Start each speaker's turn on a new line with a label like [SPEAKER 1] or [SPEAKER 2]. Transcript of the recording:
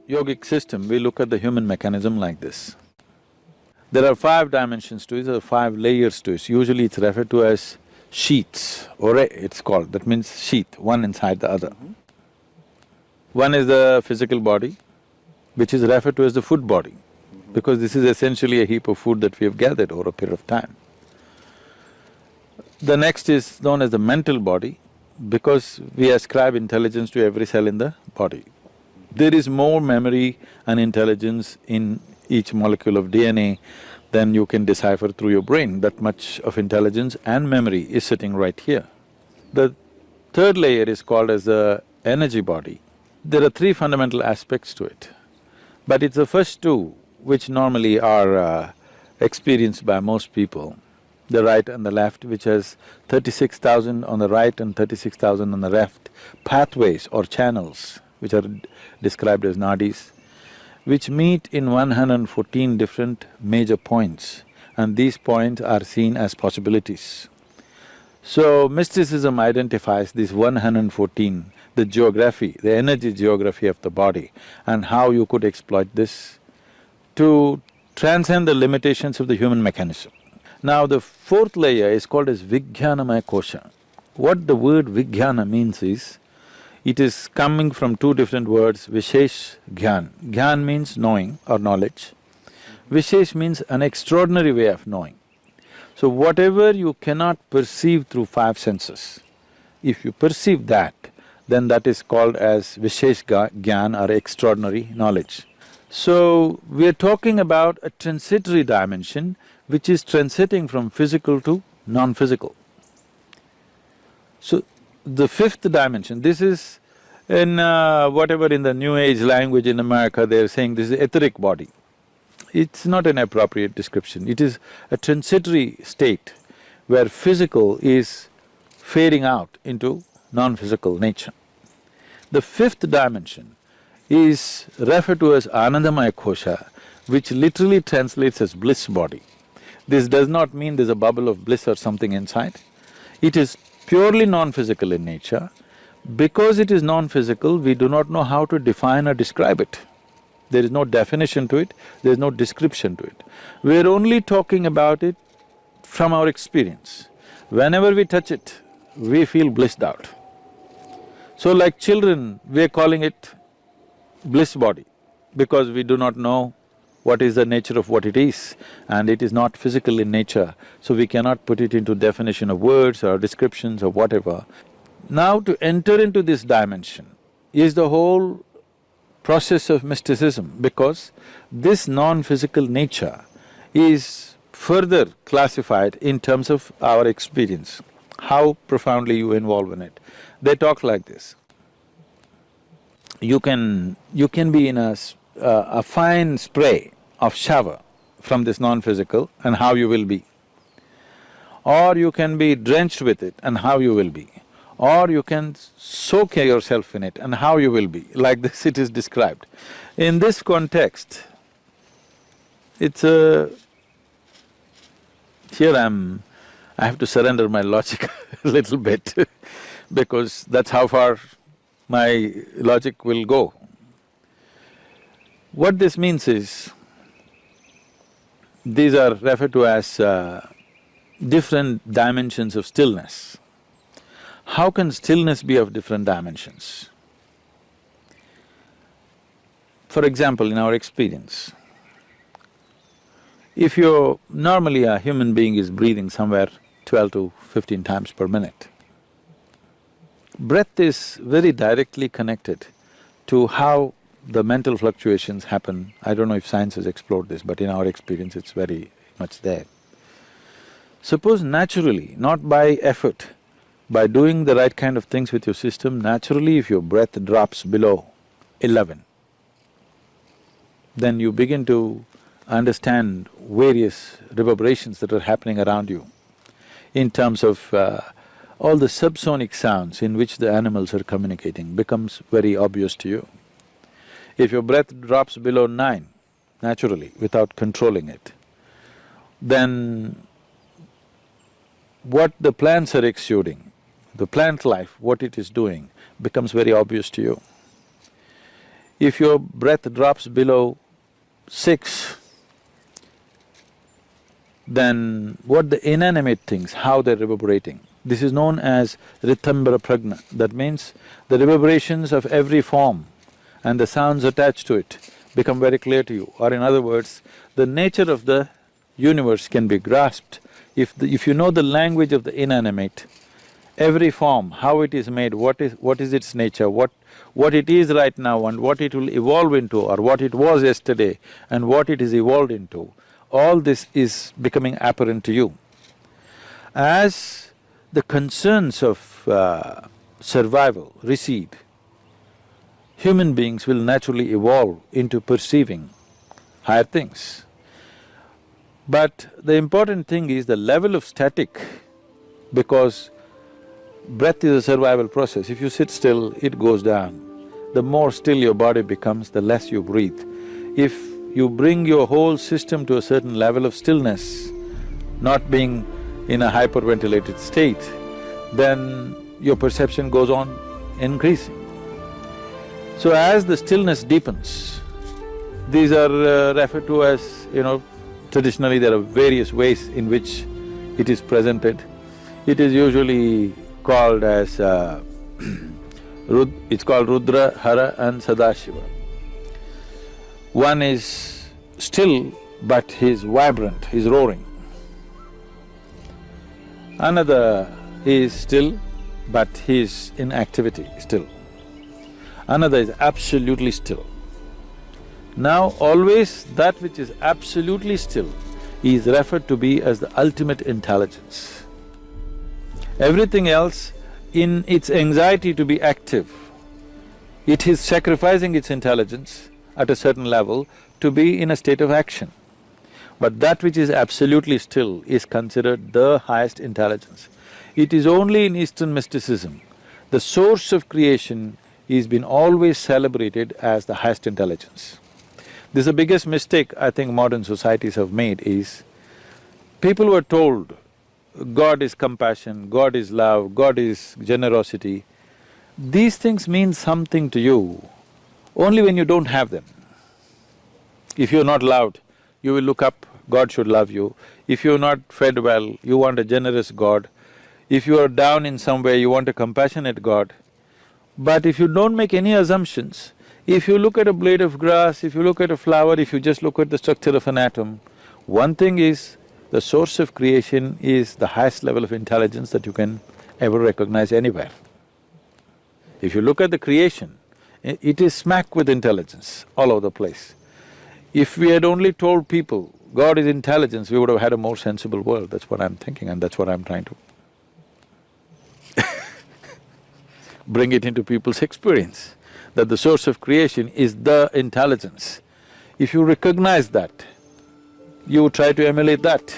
[SPEAKER 1] yogic system, we look at the human mechanism like this. There are 5 dimensions to it, there are 5 layers to it. Usually it's referred to as sheaths, or it's called, that means sheath, one inside the other. One is the physical body, which is referred to as the food body, because this is essentially a heap of food that we have gathered over a period of time. The next is known as the mental body, because we ascribe intelligence to every cell in the body. There is more memory and intelligence in each molecule of DNA than you can decipher through your brain. That much of intelligence and memory is sitting right here. The third layer is called as the energy body. There are 3 fundamental aspects to it, but it's the first 2 which normally are experienced by most people, the right and the left, which has 36,000 on the right and 36,000 on the left, pathways or channels, which are described as nadis, which meet in 114 different major points, and these points are seen as possibilities. So, mysticism identifies these 114, the geography, the energy geography of the body, and how you could exploit this to transcend the limitations of the human mechanism. Now, the 4th layer is called as vigyanamaya kosha. What the word vigyana means is, it is coming from 2 different words, Vishesh, Gyan. Gyan means knowing or knowledge. Vishesh means an extraordinary way of knowing. So whatever you cannot perceive through 5 senses, if you perceive that, then that is called as Vishesh Gyan or extraordinary knowledge. So, we are talking about a transitory dimension which is transiting from physical to non-physical. So, the 5th dimension, this is in whatever in the New Age language in America, they're saying this is etheric body. It's not an appropriate description, it is a transitory state where physical is fading out into non-physical nature. The 5th dimension is referred to as anandamaya kosha, which literally translates as bliss body. This does not mean there's a bubble of bliss or something inside. It is purely non-physical in nature. Because it is non-physical, we do not know how to define or describe it. There is no definition to it, there is no description to it. We're only talking about it from our experience. Whenever we touch it, we feel blissed out. So like children, we're calling it bliss body, because we do not know what is the nature of what it is, and it is not physical in nature, so we cannot put it into definition of words or descriptions or whatever. Now to enter into this dimension is the whole process of mysticism, because this non-physical nature is further classified in terms of our experience, how profoundly you involve in it. They talk like this. You can be in a fine spray of shower from this non-physical and how you will be. Or you can be drenched with it and how you will be. Or you can soak yourself in it and how you will be, like this it is described. In this context, it's a… here I have to surrender my logic a little bit because that's how far my logic will go. What this means is, these are referred to as different dimensions of stillness. How can stillness be of different dimensions? For example, in our experience, if you're… normally a human being is breathing somewhere 12 to 15 times per minute. Breath is very directly connected to how the mental fluctuations happen. I don't know if science has explored this, but in our experience it's very much there. Suppose naturally, not by effort, by doing the right kind of things with your system, naturally if your breath drops below 11, then you begin to understand various reverberations that are happening around you in terms of all the subsonic sounds in which the animals are communicating becomes very obvious to you. If your breath drops below 9, naturally, without controlling it, then what the plants are exuding, the plant life, what it is doing, becomes very obvious to you. If your breath drops below 6, then what the inanimate things, how they're reverberating. This is known as ritambhara pragna. That means the reverberations of every form and the sounds attached to it become very clear to you. Or in other words, the nature of the universe can be grasped if you know the language of the inanimate. Every form, how it is made, what is its nature, what it is right now and what it will evolve into, or what it was yesterday and what it is evolved into, all this is becoming apparent to you. As the concerns of survival recede, human beings will naturally evolve into perceiving higher things. But the important thing is the level of static, because breath is a survival process. If you sit still, it goes down. The more still your body becomes, the less you breathe. If you bring your whole system to a certain level of stillness, not being in a hyperventilated state, then your perception goes on increasing. So as the stillness deepens, these are referred to as, traditionally there are various ways in which it is presented. It is usually called as it's called Rudra, Hara and Sadashiva. One is still, but he's vibrant, he's roaring. Another is still, but he's in activity still. Another is absolutely still. Now always that which is absolutely still is referred to be as the ultimate intelligence. Everything else, in its anxiety to be active, it is sacrificing its intelligence at a certain level to be in a state of action. But that which is absolutely still is considered the highest intelligence. It is only in Eastern mysticism, the source of creation is been always celebrated as the highest intelligence. This is the biggest mistake I think modern societies have made is, people were told, God is compassion, God is love, God is generosity. These things mean something to you only when you don't have them. If you're not loved, you will look up, God should love you. If you're not fed well, you want a generous God. If you are down in some way, you want a compassionate God. But if you don't make any assumptions, if you look at a blade of grass, if you look at a flower, if you just look at the structure of an atom, one thing is, the source of creation is the highest level of intelligence that you can ever recognize anywhere. If you look at the creation, it is smack with intelligence all over the place. If we had only told people God is intelligence, we would have had a more sensible world. That's what I'm thinking and that's what I'm trying to bring it into people's experience, that the source of creation is the intelligence. If you recognize that, you try to emulate that.